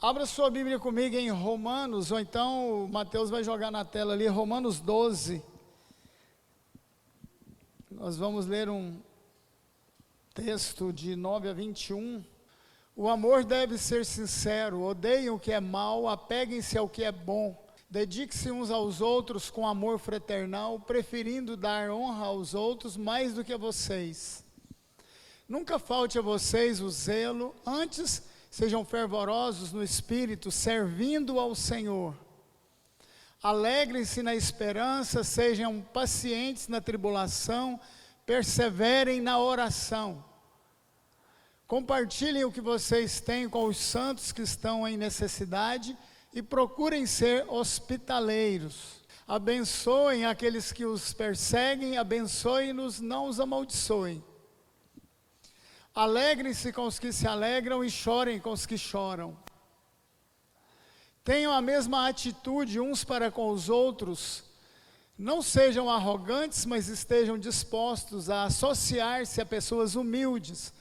Abra sua Bíblia comigo em Romanos, ou então o Mateus vai jogar na tela ali, Romanos 12. Nós vamos ler um texto de 9 a 21. O amor deve ser sincero, odeiem o que é mal, apeguem-se ao que é bom. Dedique-se uns aos outros com amor fraternal, preferindo dar honra aos outros mais do que a vocês. Nunca falte a vocês o zelo, antes sejam fervorosos no espírito, servindo ao Senhor. Alegrem-se na esperança, sejam pacientes na tribulação, perseverem na oração. Compartilhem o que vocês têm com os santos que estão em necessidade e procurem ser hospitaleiros. Abençoem aqueles que os perseguem, abençoem-nos, não os amaldiçoem. Alegrem-se com os que se alegram e chorem com os que choram. Tenham a mesma atitude uns para com os outros. Não sejam arrogantes, mas estejam dispostos a associar-se a pessoas humildes.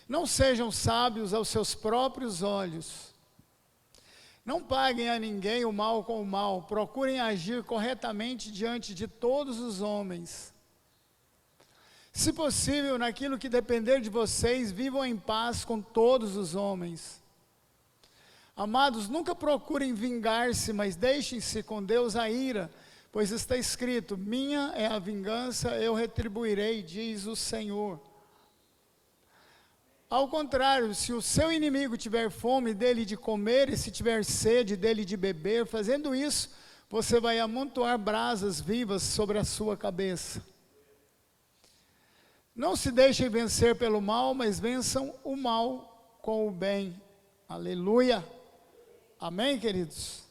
Não sejam sábios aos seus próprios olhos. Não paguem a ninguém o mal com o mal. Procurem agir corretamente diante de todos os homens. Se possível, naquilo que depender de vocês, vivam em paz com todos os homens. Amados, nunca procurem vingar-se, mas deixem-se com Deus a ira, pois está escrito: minha é a vingança, eu retribuirei, diz o Senhor. Ao contrário, se o seu inimigo tiver fome, dele de comer, e se tiver sede, dele de beber, fazendo isso, você vai amontoar brasas vivas sobre a sua cabeça. Não se deixem vencer pelo mal, mas vençam o mal com o bem. Aleluia. Amém, queridos?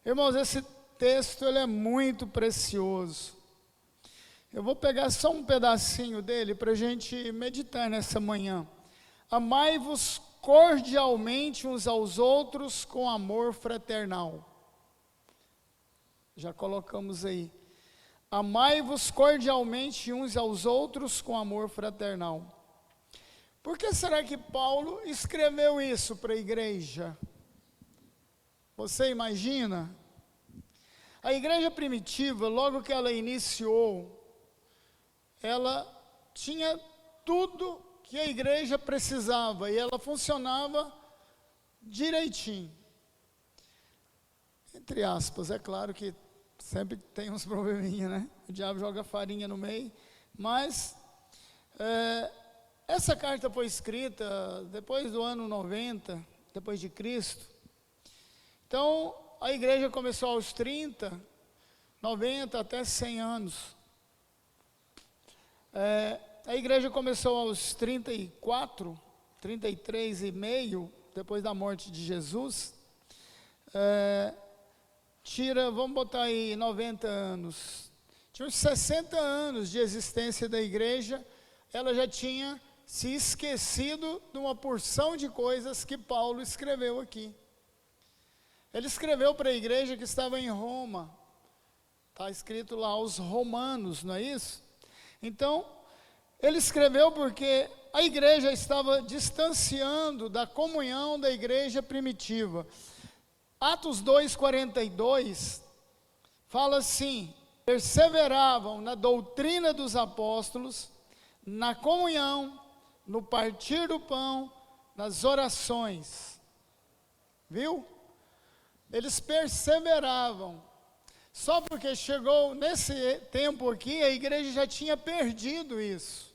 Irmãos, esse texto ele é muito precioso. Eu vou pegar só um pedacinho dele para a gente meditar nessa manhã. Amai-vos cordialmente uns aos outros com amor fraternal. Já colocamos aí. Amai-vos cordialmente uns aos outros com amor fraternal. Por que será que Paulo escreveu isso para a igreja? Você imagina? A igreja primitiva, logo que ela iniciou, ela tinha tudo que a igreja precisava e ela funcionava direitinho. Entre aspas, é claro que sempre tem uns probleminha, né? O diabo joga farinha no meio. Mas essa carta foi escrita depois do ano 90, depois de Cristo. Então, a igreja começou aos 30, 90 até 100 anos. A igreja começou aos 34, 33 e meio, depois da morte de Jesus. Vamos botar aí 90 anos. Tinha uns 60 anos de existência da igreja, ela já tinha se esquecido de uma porção de coisas que Paulo escreveu aqui. Ele escreveu para a igreja que estava em Roma. Está escrito lá, os romanos, não é isso? Então, ele escreveu porque a igreja estava distanciando da comunhão da igreja primitiva. Atos 2:42 fala assim: perseveravam na doutrina dos apóstolos, na comunhão, no partir do pão, nas orações. Viu? Eles perseveravam. Só porque chegou nesse tempo aqui, a igreja já tinha perdido isso.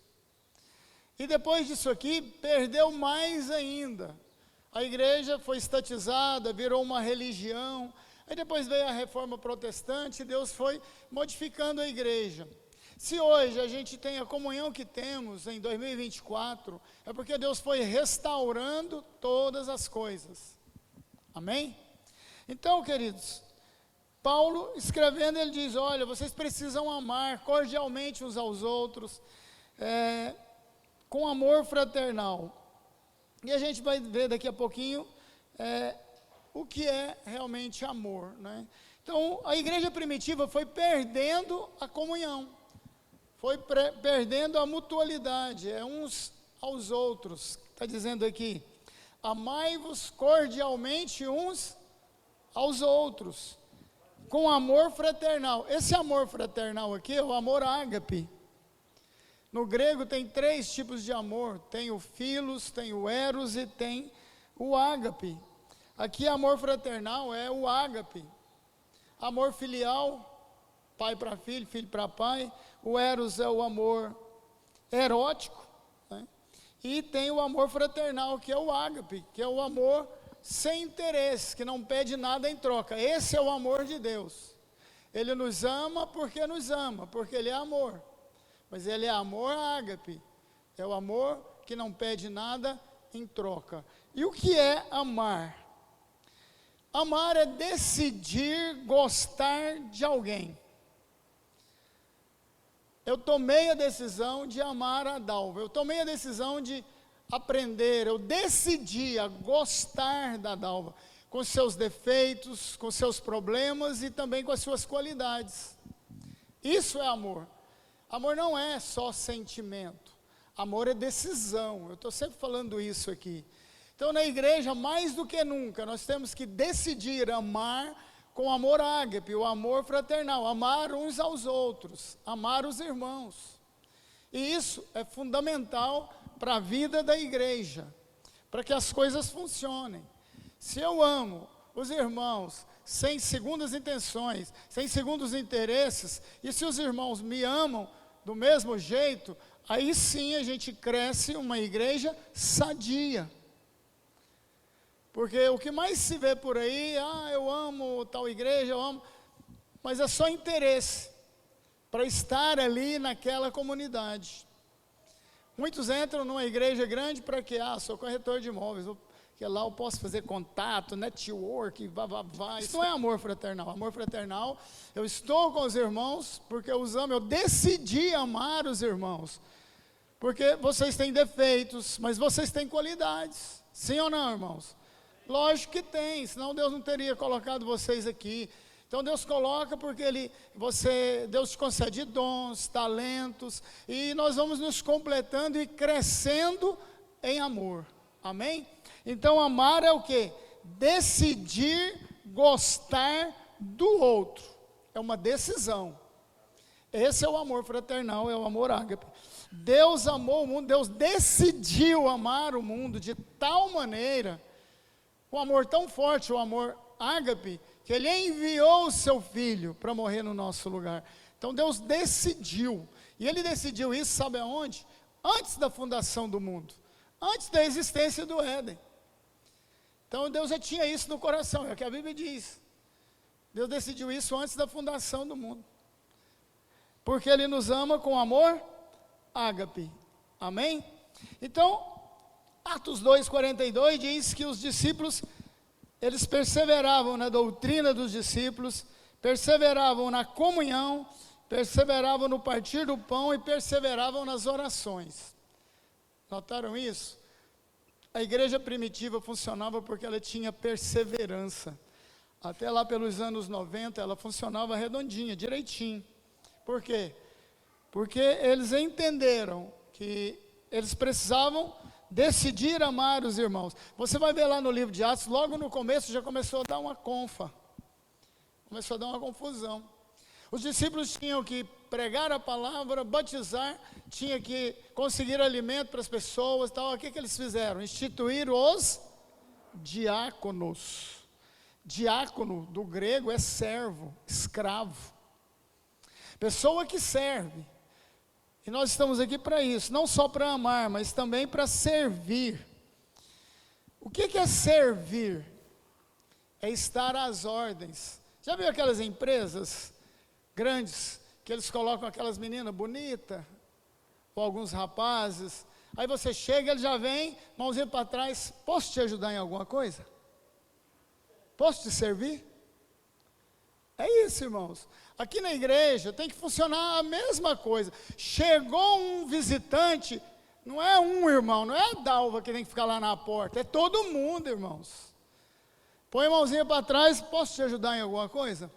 E depois disso aqui, perdeu mais ainda. A igreja foi estatizada, virou uma religião. Aí depois veio a reforma protestante e Deus foi modificando a igreja. Se hoje a gente tem a comunhão que temos em 2024, é porque Deus foi restaurando todas as coisas. Amém? Então, queridos, Paulo escrevendo, ele diz: olha, vocês precisam amar cordialmente uns aos outros, com amor fraternal. E a gente vai ver daqui a pouquinho o que é realmente amor, né? Então, a igreja primitiva foi perdendo a comunhão, foi perdendo a mutualidade, uns aos outros. Está dizendo aqui: amai-vos cordialmente uns aos outros, com amor fraternal. Esse amor fraternal aqui é o amor ágape. No grego tem 3 tipos de amor, tem o philos, tem o eros e tem o ágape. Aqui amor fraternal é o ágape. Amor filial, pai para filho, filho para pai. O eros é o amor erótico, né? E tem o amor fraternal, que é o ágape, que é o amor sem interesse, que não pede nada em troca. Esse é o amor de Deus. Ele nos ama, porque Ele é amor. Mas Ele é amor ágape, é o amor que não pede nada em troca. E o que é amar? Amar é decidir gostar de alguém. Eu tomei a decisão de amar a Dalva, eu tomei a decisão de aprender, eu decidi a gostar da Dalva, com seus defeitos, com seus problemas e também com as suas qualidades. Isso é amor. Amor não é só sentimento, amor é decisão. Eu estou sempre falando isso aqui. Então, na igreja, mais do que nunca, nós temos que decidir amar com amor ágape, o amor fraternal, amar uns aos outros, amar os irmãos. E isso é fundamental para a vida da igreja, para que as coisas funcionem. Se eu amo os irmãos sem segundas intenções, sem segundos interesses, e se os irmãos me amam do mesmo jeito, aí sim a gente cresce uma igreja sadia. Porque o que mais se vê por aí, eu amo tal igreja, eu amo, mas é só interesse para estar ali naquela comunidade. Muitos entram numa igreja grande para quê? Sou corretor de imóveis, porque lá eu posso fazer contato, network, Isso não é amor fraternal. Amor fraternal, eu estou com os irmãos porque eu os amo, eu decidi amar os irmãos. Porque vocês têm defeitos, mas vocês têm qualidades. Sim ou não, irmãos? Lógico que tem, senão Deus não teria colocado vocês aqui. Então Deus coloca porque Deus te concede dons, talentos, e nós vamos nos completando e crescendo em amor. Amém? Então amar é o quê? Decidir gostar do outro. É uma decisão. Esse é o amor fraternal, é o amor ágape. Deus amou o mundo, Deus decidiu amar o mundo de tal maneira, um amor tão forte, o amor ágape, que Ele enviou o seu Filho para morrer no nosso lugar. Então Deus decidiu, e Ele decidiu isso, sabe aonde? Antes da fundação do mundo, antes da existência do Éden. Então Deus já tinha isso no coração, é o que a Bíblia diz. Deus decidiu isso antes da fundação do mundo, porque Ele nos ama com amor ágape. Amém? Então, Atos 2:42 diz que os discípulos, eles perseveravam na doutrina dos discípulos, perseveravam na comunhão, perseveravam no partir do pão e perseveravam nas orações. Notaram isso? A igreja primitiva funcionava porque ela tinha perseverança. Até lá pelos anos 90 ela funcionava redondinha, direitinho. Por quê? Porque eles entenderam que eles precisavam decidir amar os irmãos. Você vai ver lá no livro de Atos, logo no começo já começou a dar uma confa. Começou a dar uma confusão. Os discípulos tinham que pregar a palavra, batizar, tinha que conseguir alimento para as pessoas, tal. O que eles fizeram? Instituir os diáconos. Diácono do grego é servo, escravo. Pessoa que serve. E nós estamos aqui para isso, não só para amar, mas também para servir. O que é servir? É estar às ordens. Já viu aquelas empresas grandes, que eles colocam aquelas meninas bonitas, ou alguns rapazes, aí você chega, ele já vem, mãozinha para trás, posso te ajudar em alguma coisa? Posso te servir? É isso, irmãos. Aqui na igreja tem que funcionar a mesma coisa. Chegou um visitante, não é um irmão, não é a Dalva que tem que ficar lá na porta, é todo mundo, irmãos. Põe a mãozinha para trás, posso te ajudar em alguma coisa?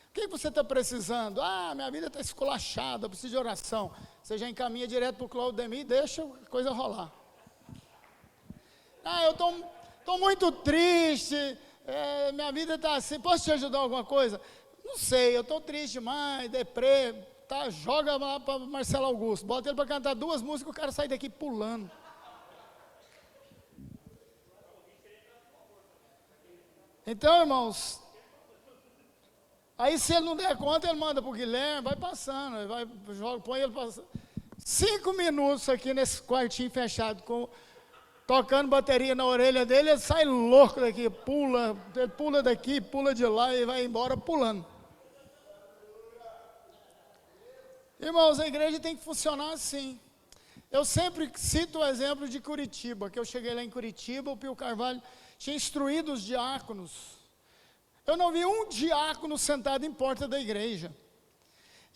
O que você está precisando? Minha vida está esculachada, eu preciso de oração. Você já encaminha direto para o Claudemir e deixa a coisa rolar. estou muito triste, minha vida está assim, posso te ajudar alguma coisa? Não sei, eu estou triste demais, deprê, tá, joga lá para Marcelo Augusto, bota ele para cantar 2 músicas, o cara sai daqui pulando. Então, irmãos, aí se ele não der conta, ele manda para o Guilherme, vai passando, põe ele passando. 5 minutos aqui nesse quartinho fechado, tocando bateria na orelha dele, ele sai louco daqui, ele pula daqui, pula de lá e vai embora pulando. Irmãos, a igreja tem que funcionar assim. Eu sempre cito o exemplo de Curitiba, que eu cheguei lá em Curitiba, o Pio Carvalho tinha instruído os diáconos. Eu não vi um diácono sentado em porta da igreja.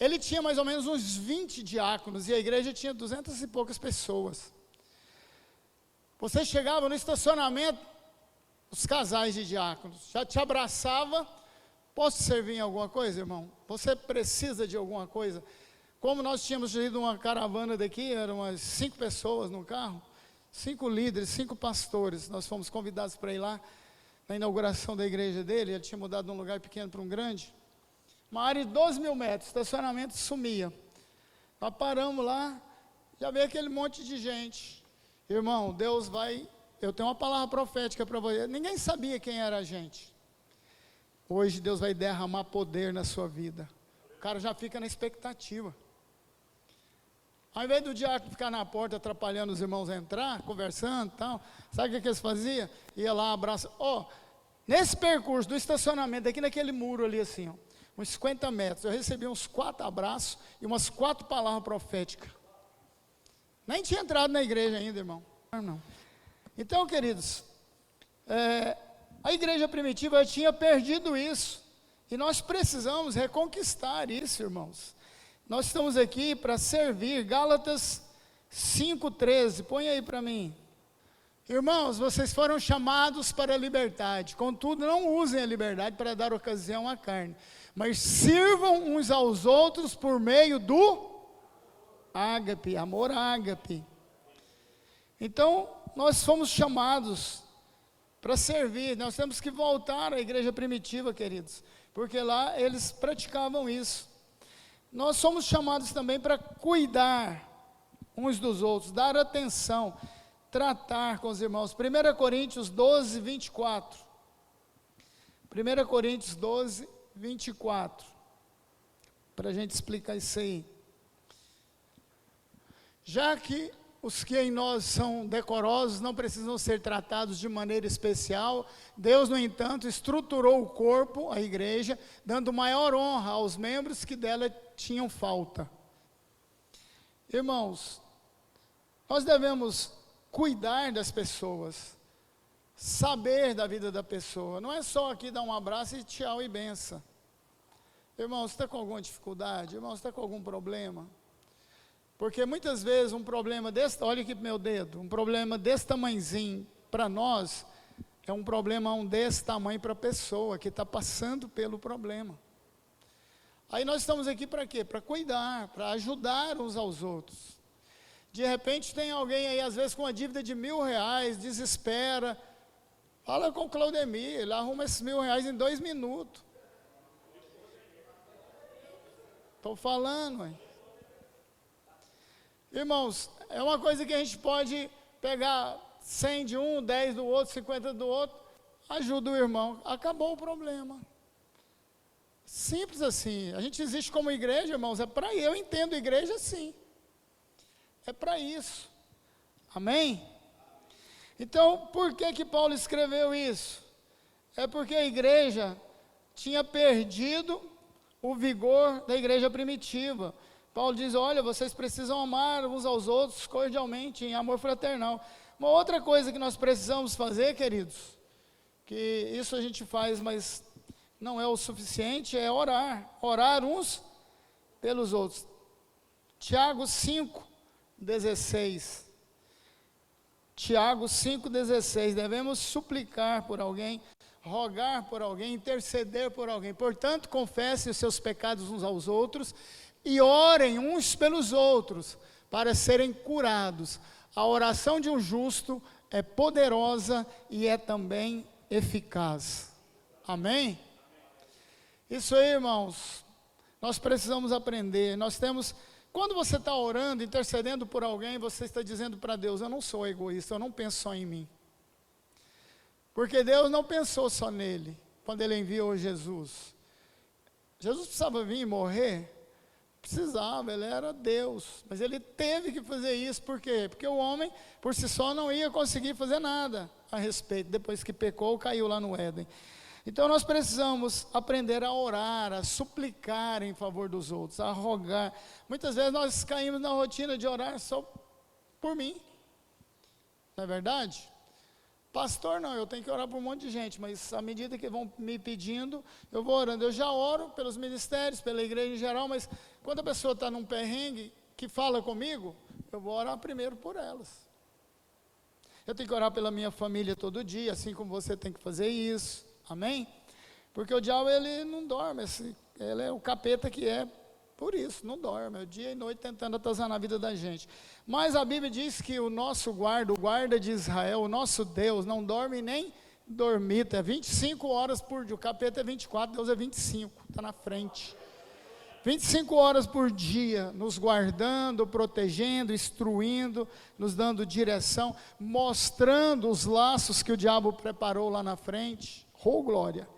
Ele tinha mais ou menos uns 20 diáconos, e a igreja tinha 200 e poucas pessoas. Você chegava no estacionamento, os casais de diáconos, já te abraçava, posso te servir em alguma coisa, irmão? Você precisa de alguma coisa? Como nós tínhamos ido uma caravana daqui, eram umas 5 pessoas no carro, 5 líderes, 5 pastores, nós fomos convidados para ir lá, na inauguração da igreja dele, ele tinha mudado de um lugar pequeno para um grande, uma área de 12 mil metros, estacionamento sumia. Nós paramos lá, já veio aquele monte de gente. Irmão, Deus vai, eu tenho uma palavra profética para você, ninguém sabia quem era a gente. Hoje Deus vai derramar poder na sua vida. O cara já fica na expectativa. Ao invés do diácono ficar na porta atrapalhando os irmãos a entrar, conversando e tal, sabe o que eles faziam? Ia lá, abraça. Nesse percurso do estacionamento, aqui naquele muro ali assim, uns 50 metros, eu recebi uns 4 abraços e umas 4 palavras proféticas. Nem tinha entrado na igreja ainda, irmão. Não. Então, queridos, a igreja primitiva tinha perdido isso. E nós precisamos reconquistar isso, irmãos. Nós estamos aqui para servir. Gálatas 5,13, põe aí para mim. Irmãos, vocês foram chamados para a liberdade. Contudo, não usem a liberdade para dar ocasião à carne, mas sirvam uns aos outros por meio do ágape, amor ágape. Então, nós fomos chamados para servir. Nós temos que voltar à igreja primitiva, queridos, porque lá eles praticavam isso. Nós somos chamados também para cuidar uns dos outros, dar atenção, tratar com os irmãos. 1 Coríntios 12, 24. 1 Coríntios 12, 24. Para a gente explicar isso aí. Já que os que em nós são decorosos não precisam ser tratados de maneira especial, Deus, no entanto, estruturou o corpo, a igreja, dando maior honra aos membros que dela tinham falta. Irmãos, nós devemos cuidar das pessoas, saber da vida da pessoa, não é só aqui dar um abraço e tchau e benção. Irmão, você está com alguma dificuldade? Irmão, você está com algum problema? Porque muitas vezes um problema desse, olha aqui para o meu dedo, um problema desse tamanhozinho para nós, é um problema desse tamanho para a pessoa que está passando pelo problema. Aí nós estamos aqui para quê? Para cuidar, para ajudar uns aos outros. De repente tem alguém aí, às vezes com uma dívida de R$1.000, desespera, fala com o Claudemir, ele arruma esses R$1.000 em 2 minutos. Estou falando, hein? Irmãos, é uma coisa que a gente pode pegar 100 de um, 10 do outro, 50 do outro, ajuda o irmão, acabou o problema. Simples assim. A gente existe como igreja, irmãos, eu entendo igreja assim. É para isso. Amém? Então, por que Paulo escreveu isso? É porque a igreja tinha perdido o vigor da igreja primitiva. Paulo diz, olha, vocês precisam amar uns aos outros cordialmente, em amor fraternal. Uma outra coisa que nós precisamos fazer, queridos, que isso a gente faz, mas não é o suficiente, é orar uns pelos outros. Tiago 5,16. Tiago 5,16, devemos suplicar por alguém, rogar por alguém, interceder por alguém. Portanto, confessem os seus pecados uns aos outros e orem uns pelos outros para serem curados. A oração de um justo é poderosa e é também eficaz. Amém? Isso aí, irmãos, nós precisamos aprender. Quando você está orando, intercedendo por alguém, você está dizendo para Deus: eu não sou egoísta, eu não penso só em mim. Porque Deus não pensou só nele, quando ele enviou Jesus. Jesus precisava vir e morrer? Precisava, ele era Deus, mas ele teve que fazer isso. Por quê? Porque o homem, por si só, não ia conseguir fazer nada a respeito, depois que pecou, caiu lá no Éden. Então nós precisamos aprender a orar, a suplicar em favor dos outros, a rogar. Muitas vezes nós caímos na rotina de orar só por mim, não é verdade? Pastor, não, eu tenho que orar por um monte de gente, mas à medida que vão me pedindo, eu vou orando. Eu já oro pelos ministérios, pela igreja em geral, mas quando a pessoa está num perrengue, que fala comigo, eu vou orar primeiro por elas. Eu tenho que orar pela minha família todo dia, assim como você tem que fazer isso, amém? Porque o diabo, ele não dorme, ele é o capeta que é, por isso, não dorme, é dia e noite tentando atazanar a vida da gente. Mas a Bíblia diz que o nosso guarda, o guarda de Israel, o nosso Deus, não dorme nem dormita, é 25 horas por dia, o capeta é 24, Deus é 25, está na frente. 25 horas por dia, nos guardando, protegendo, instruindo, nos dando direção, mostrando os laços que o diabo preparou lá na frente. Oh, glória!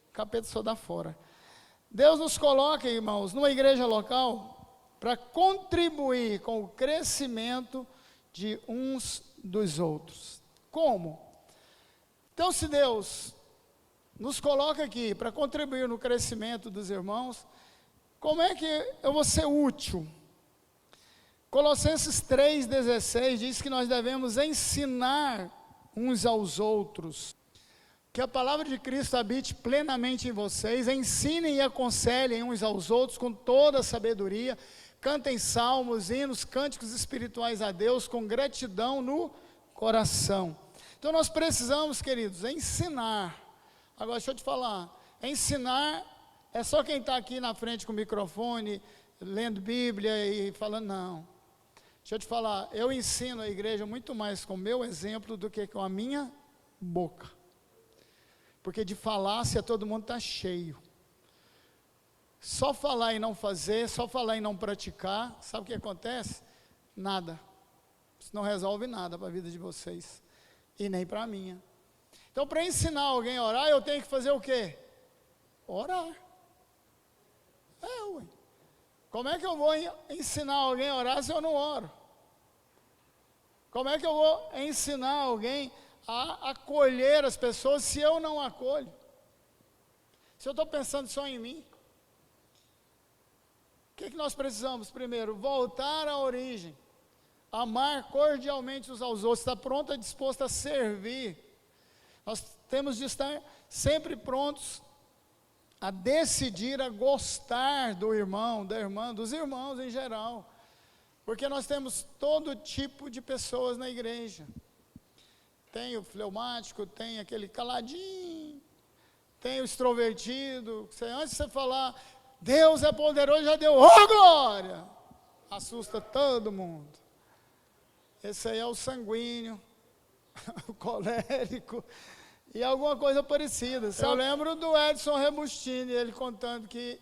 O capeta só dá fora. Deus nos coloca, irmãos, numa igreja local, para contribuir com o crescimento de uns dos outros. Como? Então, se Deus nos coloca aqui para contribuir no crescimento dos irmãos, como é que eu vou ser útil? Colossenses 3,16 diz que nós devemos ensinar uns aos outros. Que a palavra de Cristo habite plenamente em vocês, ensinem e aconselhem uns aos outros com toda a sabedoria, cantem salmos, hinos, cânticos espirituais a Deus com gratidão no coração. Então nós precisamos, queridos, ensinar. Agora deixa eu te falar, ensinar é só quem está aqui na frente com o microfone, lendo Bíblia e falando, não. Deixa eu te falar, eu ensino a igreja muito mais com o meu exemplo do que com a minha boca. Porque de falácia todo mundo está cheio. Só falar e não fazer, só falar e não praticar, sabe o que acontece? Nada. Isso não resolve nada para a vida de vocês. E nem para a minha. Então, para ensinar alguém a orar, eu tenho que fazer o quê? Orar. Ué. Como é que eu vou ensinar alguém a orar se eu não oro? Como é que eu vou ensinar alguém a acolher as pessoas se eu não acolho? Se eu estou pensando só em mim? O que nós precisamos? Primeiro, voltar à origem. Amar cordialmente uns aos outros. Estar pronto e disposto a servir. Nós temos de estar sempre prontos a decidir, a gostar do irmão, da irmã, dos irmãos em geral. Porque nós temos todo tipo de pessoas na igreja. Tem o fleumático, tem aquele caladinho, tem o extrovertido. Antes de você falar, Deus é poderoso, já deu, oh glória! Assusta todo mundo. Esse aí é o sanguíneo, o colérico, e alguma coisa parecida. Eu lembro do Edson Rebustini, ele contando que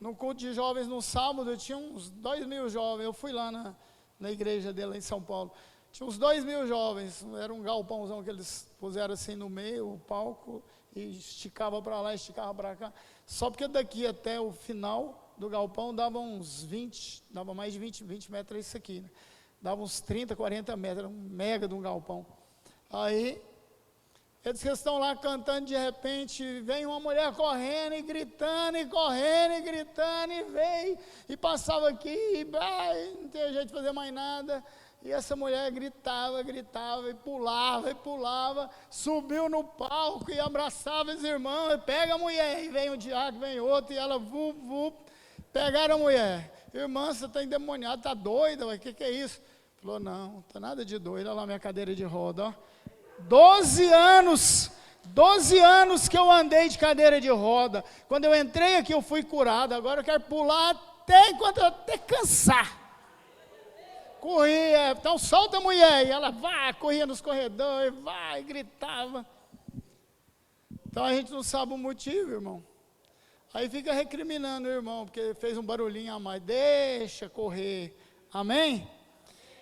no culto de jovens no sábado, tinha uns 2.000 jovens, eu fui lá na igreja dele em São Paulo, tinha uns 2.000 jovens, era um galpãozão que eles puseram assim no meio, o palco, e esticava para lá, esticava para cá, só porque daqui até o final do galpão dava uns 20, dava mais de 20 metros isso aqui, né? Dava uns 30, 40 metros, era um mega de um galpão. Aí, eles que estão lá cantando, de repente, vem uma mulher correndo e gritando, e correndo e gritando, e veio, e passava aqui, e não tinha jeito de fazer mais nada. E essa mulher gritava, e pulava, subiu no palco e abraçava os irmãos, e pega a mulher, e vem um diácono, vem outro, e ela, pegaram a mulher. Irmã, você está endemoniada, está doida, o que é isso? Falou, não está nada de doida, olha lá minha cadeira de roda, ó. 12 anos que eu andei de cadeira de roda. Quando eu entrei aqui eu fui curado. Agora eu quero pular até cansar. corria, então solta a mulher, e ela corria nos corredores, gritava. Então a gente não sabe o motivo, irmão. Aí fica recriminando o irmão, porque fez um barulhinho a mais, deixa correr, amém?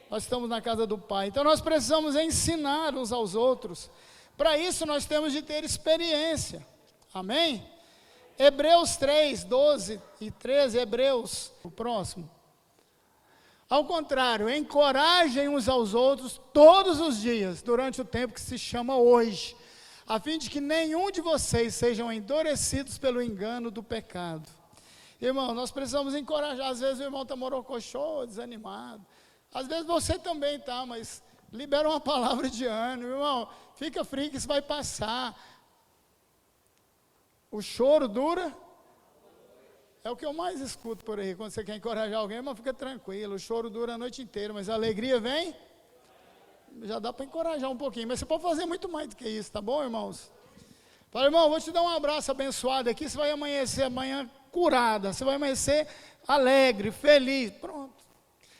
Nós estamos na casa do Pai, então nós precisamos ensinar uns aos outros, para isso nós temos de ter experiência, amém? Hebreus 3, 12 e 13, Hebreus, o próximo. Ao contrário, encorajem uns aos outros todos os dias, durante o tempo que se chama hoje, a fim de que nenhum de vocês sejam endurecidos pelo engano do pecado. Irmão, nós precisamos encorajar, às vezes o irmão está morocochô, desanimado, às vezes você também está, mas libera uma palavra de ânimo, irmão, fica frio que isso vai passar. O choro dura, é o que eu mais escuto por aí, quando você quer encorajar alguém, irmão, fica tranquilo, o choro dura a noite inteira, mas a alegria vem, já dá para encorajar um pouquinho, mas você pode fazer muito mais do que isso, tá bom, irmãos? Fala, irmão, vou te dar um abraço abençoado aqui, você vai amanhecer amanhã curada, você vai amanhecer alegre, feliz, pronto.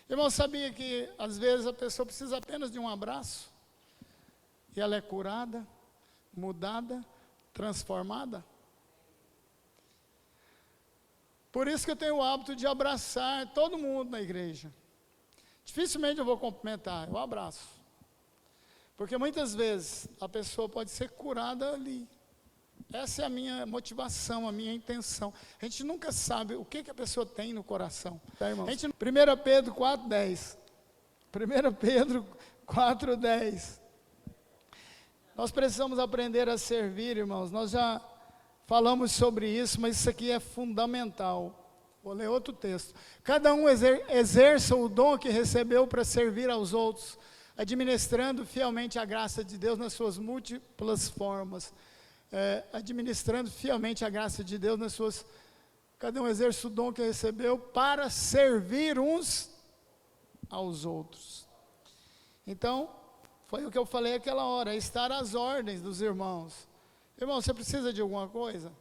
Irmão, sabia que às vezes a pessoa precisa apenas de um abraço, e ela é curada, mudada, transformada? Por isso que eu tenho o hábito de abraçar todo mundo na igreja. Dificilmente eu vou cumprimentar, eu abraço. Porque muitas vezes a pessoa pode ser curada ali. Essa é a minha motivação, a minha intenção. A gente nunca sabe o que a pessoa tem no coração. Tá, irmãos? 1 Pedro 4,10. 1 Pedro 4,10. Nós precisamos aprender a servir, irmãos. Nós já falamos sobre isso, mas isso aqui é fundamental. Vou ler outro texto. Cada um exerça o dom que recebeu para servir aos outros, administrando fielmente a graça de Deus nas suas múltiplas formas. Administrando fielmente a graça de Deus nas suas... Cada um exerce o dom que recebeu para servir uns aos outros. Então, foi o que eu falei aquela hora, estar às ordens dos irmãos. Irmão, você precisa de alguma coisa?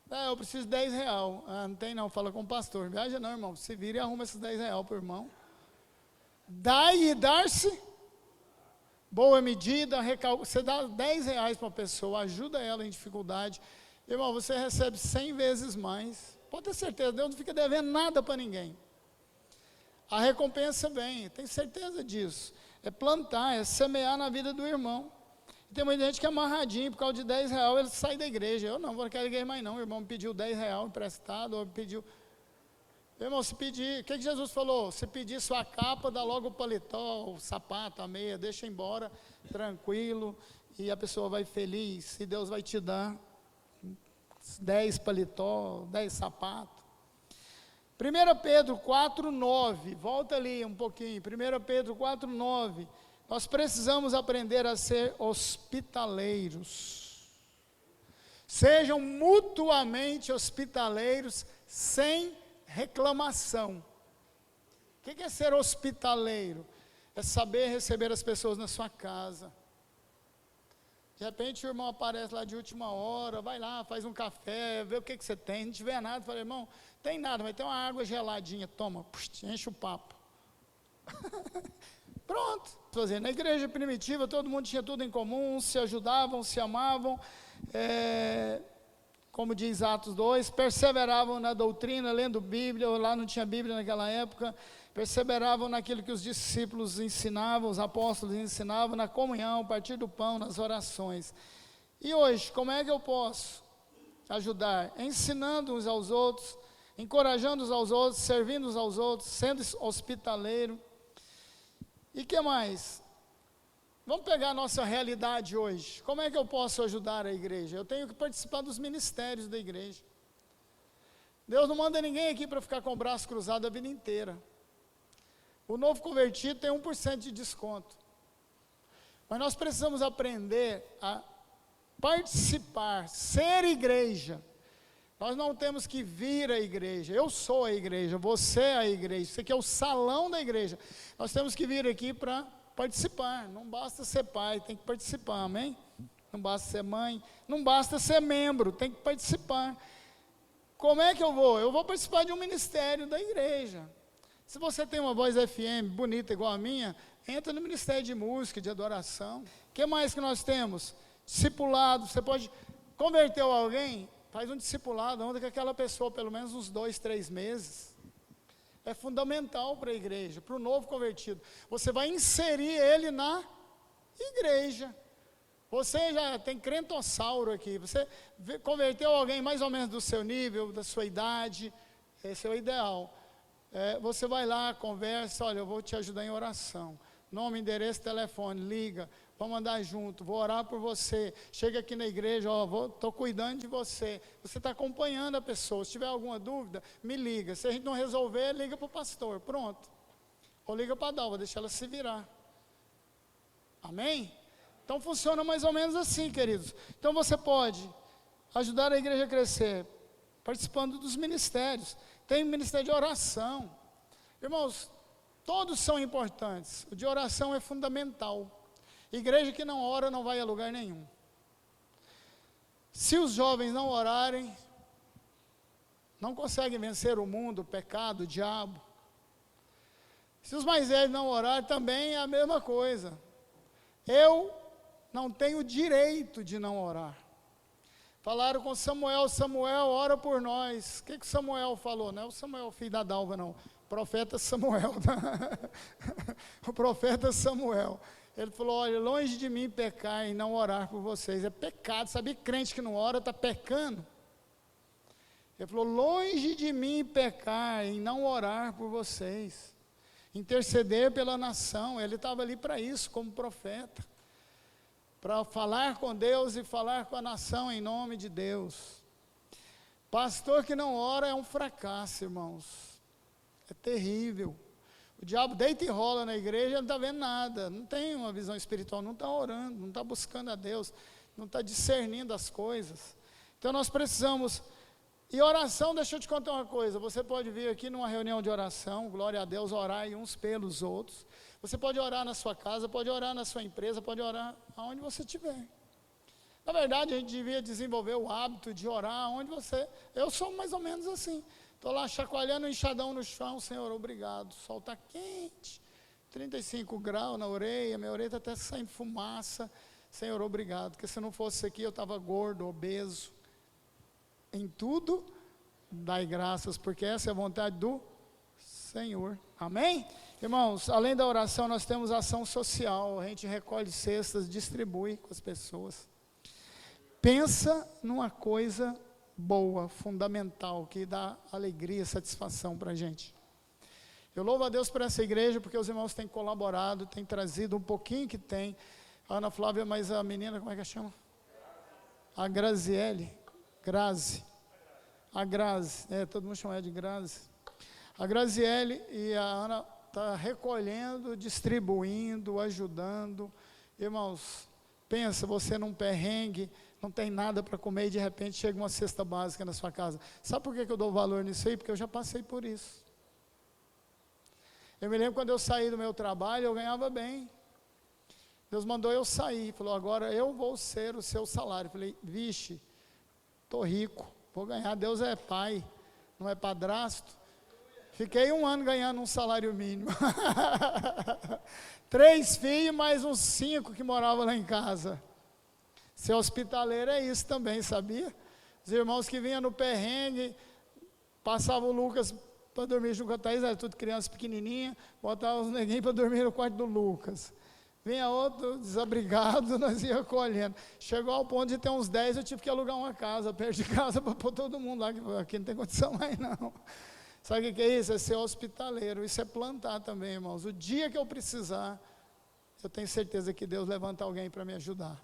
Eu preciso de 10 reais. Não tem não, fala com o pastor. Viaja não, irmão, se vira e arruma esses 10 reais para o irmão. Dai e dar-se, boa medida, você dá 10 reais para uma pessoa, ajuda ela em dificuldade. Irmão, você recebe 100 vezes mais. Pode ter certeza, Deus não fica devendo nada para ninguém. A recompensa vem, tem certeza disso. É plantar, é semear na vida do irmão. Tem muita gente que é amarradinho, por causa de 10 reais, ele sai da igreja. Eu não quero igreja mais não, o irmão me pediu 10 reais emprestado, ou pediu... Irmão, se pedir, o que Jesus falou? Se pedir sua capa, dá logo o paletó, o sapato, a meia, deixa embora, tranquilo, e a pessoa vai feliz, e Deus vai te dar 10 paletó, 10 sapatos. 1 Pedro 4,9, volta ali um pouquinho, 1 Pedro 4,9, nós precisamos aprender a ser hospitaleiros. Sejam mutuamente hospitaleiros, sem reclamação. O que é ser hospitaleiro? É saber receber as pessoas na sua casa. De repente o irmão aparece lá de última hora, vai lá, faz um café, vê o que você tem, não tiver nada, fala, irmão, tem nada, mas tem uma água geladinha, toma, enche o papo. Pronto. Na igreja primitiva, todo mundo tinha tudo em comum, se ajudavam, se amavam, como diz Atos 2, perseveravam na doutrina, lendo Bíblia, ou lá não tinha Bíblia naquela época, perseveravam naquilo que os discípulos ensinavam, os apóstolos ensinavam, na comunhão, partir do pão, nas orações. E hoje, como é que eu posso ajudar? Ensinando uns aos outros, encorajando uns aos outros, servindo uns aos outros, sendo hospitaleiro. E o que mais? Vamos pegar a nossa realidade hoje. Como é que eu posso ajudar a igreja? Eu tenho que participar dos ministérios da igreja. Deus não manda ninguém aqui para ficar com o braço cruzado a vida inteira. O novo convertido tem 1% de desconto. Mas nós precisamos aprender a participar, ser igreja. Nós não temos que vir à igreja. Eu sou a igreja, você é a igreja. Isso aqui é o salão da igreja. Nós temos que vir aqui para participar. Não basta ser pai, tem que participar, amém? Não basta ser mãe, não basta ser membro, tem que participar. Como é que eu vou? Eu vou participar de um ministério da igreja. Se você tem uma voz FM bonita igual a minha, entra no ministério de música, de adoração. O que mais que nós temos? Discipulado. Você pode converter alguém, faz um discipulado, anda com aquela pessoa pelo menos uns 2, 3 meses. É fundamental para a igreja, para o novo convertido. Você vai inserir ele na igreja. Você já tem crentossauro aqui. Você converteu alguém mais ou menos do seu nível, da sua idade. Esse é o ideal. Você vai lá, conversa, olha, eu vou te ajudar em oração. Nome, endereço, telefone, liga, vamos andar junto, vou orar por você. Chega aqui na igreja, estou cuidando de você. Você está acompanhando a pessoa. Se tiver alguma dúvida, me liga. Se a gente não resolver, liga para o pastor, pronto. Ou liga para a Dalva, deixa ela se virar. Amém? Então funciona mais ou menos assim, queridos. Então você pode ajudar a igreja a crescer, participando dos ministérios. Tem ministério de oração. Irmãos, todos são importantes. O de oração é fundamental. Igreja que não ora não vai a lugar nenhum. Se os jovens não orarem, não conseguem vencer o mundo, o pecado, o diabo. Se os mais velhos não orarem, também é a mesma coisa. Eu não tenho direito de não orar. Falaram com Samuel, Samuel, ora por nós. O que Samuel falou? Não é o Samuel, filho da Dalva, não. O profeta Samuel. O profeta Samuel. Ele falou, olha, longe de mim pecar e não orar por vocês. É pecado, sabia que crente que não ora está pecando? Ele falou, longe de mim pecar e não orar por vocês. Interceder pela nação. Ele estava ali para isso, como profeta. Para falar com Deus e falar com a nação em nome de Deus. Pastor que não ora é um fracasso, irmãos. É terrível. O diabo deita e rola na igreja, não está vendo nada, não tem uma visão espiritual, não está orando, não está buscando a Deus, não está discernindo as coisas. Então nós precisamos, e oração, deixa eu te contar uma coisa, você pode vir aqui numa reunião de oração, glória a Deus, orar uns pelos outros. Você pode orar na sua casa, pode orar na sua empresa, pode orar aonde você estiver. Na verdade, a gente devia desenvolver o hábito de orar onde você... Eu sou mais ou menos assim. Estou lá chacoalhando o enxadão no chão, Senhor, obrigado. O sol está quente, 35 graus na orelha, minha orelha está até saindo fumaça. Senhor, obrigado, porque se não fosse isso aqui, eu estava gordo, obeso. Em tudo, dai graças, porque essa é a vontade do Senhor. Amém? Irmãos, além da oração, nós temos ação social. A gente recolhe cestas, distribui com as pessoas. Pensa numa coisa boa, fundamental, que dá alegria, satisfação para a gente. Eu louvo a Deus por essa igreja, porque os irmãos têm colaborado, têm trazido um pouquinho que tem. A Ana Flávia, mas a menina, como é que chama? A Graziele. Grazi. A Grazi, todo mundo chama ela de Grazi. A Graziele e a Ana está recolhendo, distribuindo, ajudando. Irmãos, pensa, você num perrengue, não tem nada para comer e de repente chega uma cesta básica na sua casa. Sabe por que eu dou valor nisso aí? Porque eu já passei por isso. Eu me lembro quando eu saí do meu trabalho, eu ganhava bem. Deus mandou eu sair, falou, agora eu vou ser o seu salário. Eu falei, vixe, estou rico, vou ganhar, Deus é pai, não é padrasto. Fiquei 1 ano ganhando um salário mínimo. 3 filhos, mais uns 5 que moravam lá em casa. Ser hospitaleiro é isso também, sabia? Os irmãos que vinham no perrengue, passavam o Lucas para dormir junto com a Thaís, era tudo criança pequenininha, botavam os neguinhos para dormir no quarto do Lucas. Vinha outro desabrigado, nós ia colhendo. Chegou ao ponto de ter uns 10, eu tive que alugar uma casa, perto de casa, para pôr todo mundo lá, que aqui não tem condição mais não. Sabe o que é isso? É ser hospitaleiro, isso é plantar também, irmãos. O dia que eu precisar, eu tenho certeza que Deus levanta alguém para me ajudar.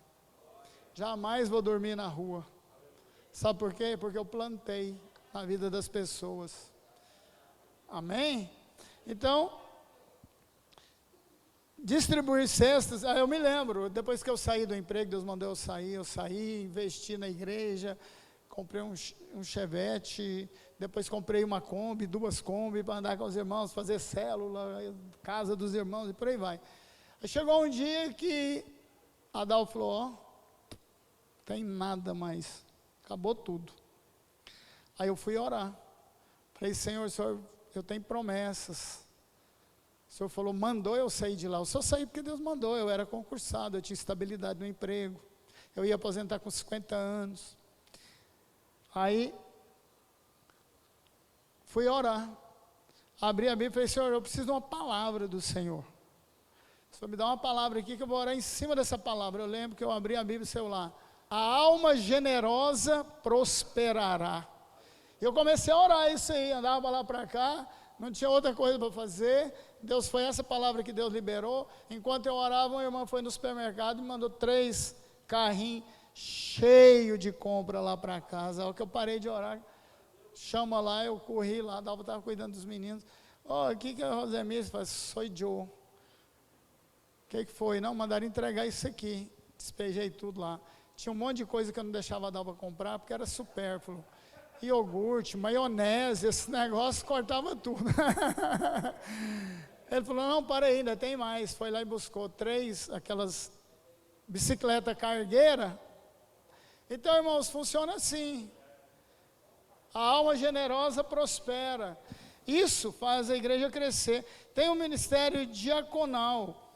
Jamais vou dormir na rua. Sabe por quê? Porque eu plantei na vida das pessoas. Amém? Então, distribuir cestas, eu me lembro, depois que eu saí do emprego, Deus mandou eu saí, investi na igreja, comprei um Chevette, depois comprei uma Kombi, 2 Kombi, para andar com os irmãos, fazer célula, casa dos irmãos, e por aí vai. Aí chegou um dia que a Dal falou, tem nada mais, acabou tudo. Aí eu fui orar, falei, Senhor, eu tenho promessas, O Senhor falou, mandou eu sair de lá. Eu só saí porque Deus mandou, eu era concursado, eu tinha estabilidade no emprego. Eu ia aposentar com 50 anos. Aí, fui orar. Abri a Bíblia e falei, Senhor, eu preciso de uma palavra do Senhor. O Senhor me dá uma palavra aqui que eu vou orar em cima dessa palavra. Eu lembro que eu abri a Bíblia e sei lá. A alma generosa prosperará. E eu comecei a orar isso aí, andava lá para cá, não tinha outra coisa para fazer. Deus, foi essa palavra que Deus liberou. Enquanto eu orava, uma irmã foi no supermercado e mandou 3 carrinhos cheios de compra lá para casa. A hora que eu parei de orar, chama lá, eu corri lá, estava cuidando dos meninos. O que é a Rosemir? Falei, sou Joe. O que foi? Não, mandaram entregar isso aqui. Despejei tudo lá. Tinha um monte de coisa que eu não deixava a Dalva comprar, porque era supérfluo. Iogurte, maionese, esse negócio cortava tudo. Ele falou, não, para aí, ainda tem mais. Foi lá e buscou 3, aquelas bicicleta cargueira. Então, irmãos, funciona assim. A alma generosa prospera. Isso faz a igreja crescer. Tem um ministério diaconal.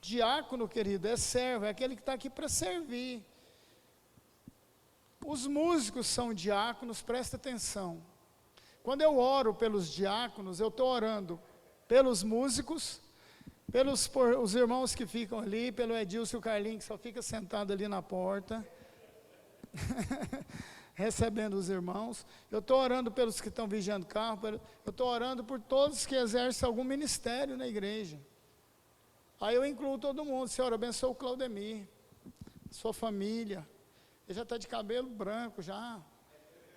Diácono, querido, é servo, é aquele que está aqui para servir. Os músicos são diáconos, presta atenção. Quando eu oro pelos diáconos, eu estou orando pelos músicos, por os irmãos que ficam ali, pelo Edilson e o Carlinhos, que só fica sentado ali na porta, recebendo os irmãos. Eu estou orando pelos que estão vigiando carro, eu estou orando por todos que exercem algum ministério na igreja. Aí eu incluo todo mundo. Senhor, abençoa o Claudemir, sua família. Ele já está de cabelo branco já.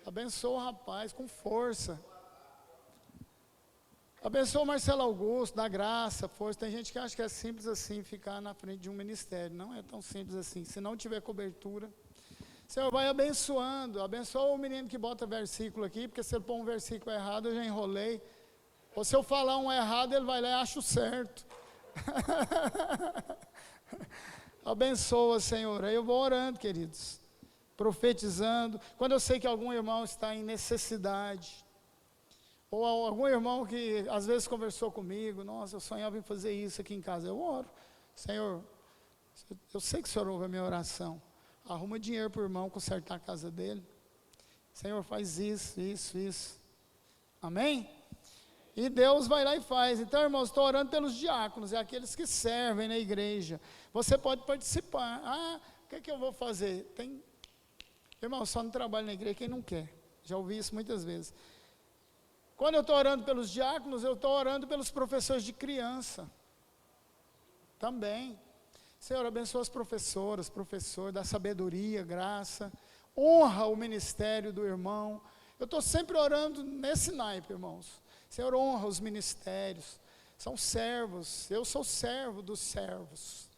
Abençoa o rapaz com força. Abençoa o Marcelo Augusto, dá graça, força. Tem gente que acha que é simples assim ficar na frente de um ministério. Não é tão simples assim. Se não tiver cobertura, Senhor, vai abençoando. Abençoa o menino que bota versículo aqui, porque se ele pôr um versículo errado, eu já enrolei. Ou se eu falar um errado, ele vai lá e acha o certo. Abençoa, Senhor. Aí eu vou orando, queridos, profetizando. Quando eu sei que algum irmão está em necessidade, ou algum irmão que às vezes conversou comigo, nossa, eu sonhava em fazer isso aqui em casa, eu oro. Senhor, eu sei que o Senhor ouve a minha oração. Arruma dinheiro para o irmão consertar a casa dele. Senhor, faz isso. Amém? E Deus vai lá e faz. Então, irmãos, estou orando pelos diáconos, é aqueles que servem na igreja. Você pode participar. O que eu vou fazer? Irmão, só não trabalha na igreja quem não quer. Já ouvi isso muitas vezes. Quando eu estou orando pelos diáconos, eu estou orando pelos professores de criança. Também. Senhor, abençoa as professoras, professor, dá sabedoria, graça. Honra o ministério do irmão. Eu estou sempre orando nesse naipe, irmãos. Senhor, honra os ministérios, são servos, eu sou servo dos servos,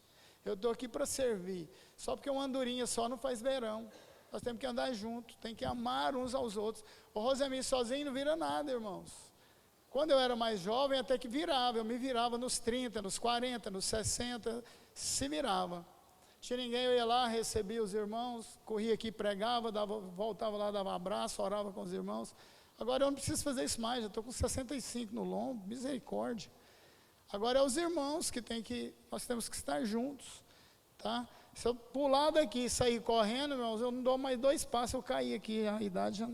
eu estou aqui para servir, só porque uma andorinha só não faz verão, nós temos que andar junto, tem que amar uns aos outros. O Rosemir sozinho não vira nada, irmãos. Quando eu era mais jovem, até que virava, eu me virava nos 30, nos 40, nos 60, se virava. Tinha ninguém, eu ia lá, recebia os irmãos, corria aqui, pregava, voltava lá, dava um abraço, orava com os irmãos. Agora eu não preciso fazer isso mais, já estou com 65 no lombo, misericórdia. Agora é os irmãos nós temos que estar juntos, tá? Se eu pular daqui e sair correndo, irmãos, eu não dou mais 2 passos, eu caí aqui, a idade já...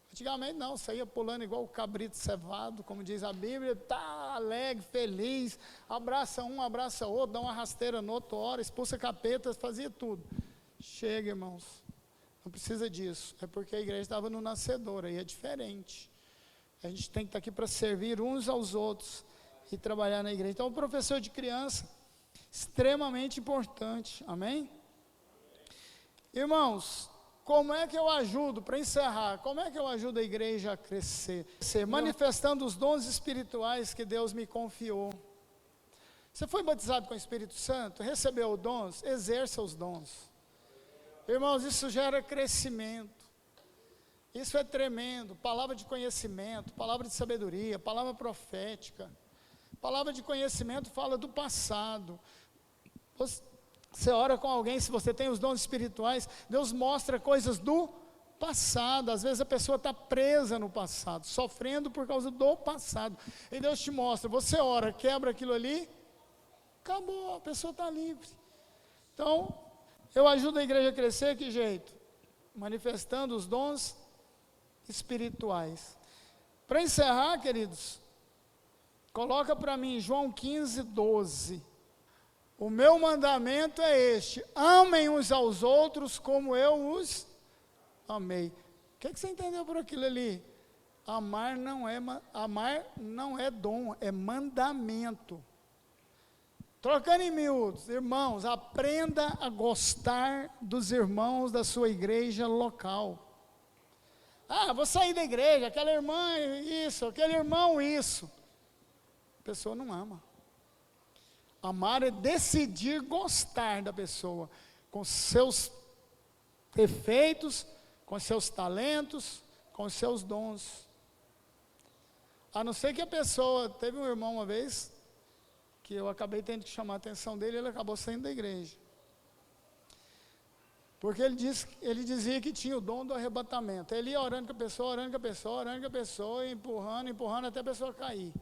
Antigamente não, saía pulando igual o cabrito cevado, como diz a Bíblia, tá alegre, feliz, abraça um, abraça outro, dá uma rasteira no outro, ora, expulsa capeta, fazia tudo. Chega, irmãos. Não precisa disso, é porque a igreja estava no nascedor, aí é diferente. A gente tem que estar aqui para servir uns aos outros e trabalhar na igreja. Então, o professor de criança, extremamente importante, amém? Irmãos, como é que eu ajudo, para encerrar, como é que eu ajudo a igreja a crescer? Manifestando os dons espirituais que Deus me confiou. Você foi batizado com o Espírito Santo, recebeu os dons, exerça os dons. Irmãos, isso gera crescimento, isso é tremendo, palavra de conhecimento, palavra de sabedoria, palavra profética, palavra de conhecimento fala do passado. Você ora com alguém, se você tem os dons espirituais, Deus mostra coisas do passado. Às vezes a pessoa está presa no passado, sofrendo por causa do passado. E Deus te mostra, você ora, quebra aquilo ali, acabou, a pessoa está livre. Então, eu ajudo a igreja a crescer, que jeito? Manifestando os dons espirituais. Para encerrar, queridos, coloca para mim João 15:12. O meu mandamento é este: amem uns aos outros como eu os amei. O que você entendeu por aquilo ali? Amar não é dom, é mandamento. Trocando em miúdos, irmãos, aprenda a gostar dos irmãos da sua igreja local. Ah, vou sair da igreja, aquela irmã isso, aquele irmão isso. A pessoa não ama. Amar é decidir gostar da pessoa, com seus defeitos, com seus talentos, com seus dons. A não ser que a pessoa, teve um irmão uma vez, que eu acabei tendo que chamar a atenção dele, ele acabou saindo da igreja. Porque ele dizia que tinha o dom do arrebatamento. Ele ia orando com a pessoa, orando com a pessoa, orando com a pessoa, empurrando até a pessoa cair.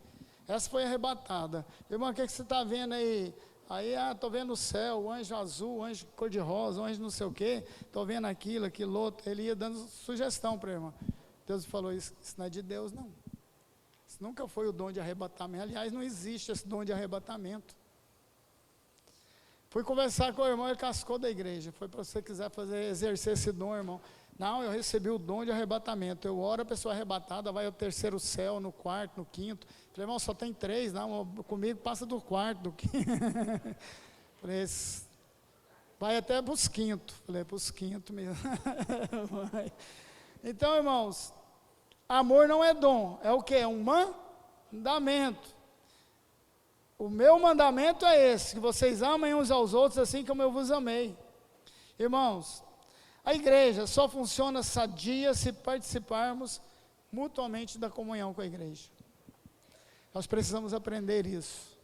Essa foi arrebatada. Irmão, o que você está vendo aí? Aí, estou vendo o céu, o anjo azul, o anjo cor-de-rosa, o anjo não sei o quê, estou vendo aquilo outro. Ele ia dando sugestão para o irmão. Deus falou, isso não é de Deus, não. Isso nunca foi o dom de arrebatamento. Aliás, não existe esse dom de arrebatamento. Fui conversar com o irmão, ele cascou da igreja. Foi para você quiser exercer esse dom, irmão. Não, eu recebi o dom de arrebatamento. Eu oro, a pessoa arrebatada vai ao terceiro céu, no quarto, no quinto. Falei, irmão, só tem 3, não, comigo passa do quarto, do quinto. Falei, vai até para os quintos. Falei, para os quintos mesmo. Então, irmãos, amor não é dom, é o que? É um mandamento. O meu mandamento é esse, que vocês amem uns aos outros assim como eu vos amei. Irmãos, a igreja só funciona sadia se participarmos mutuamente da comunhão com a igreja. Nós precisamos aprender isso.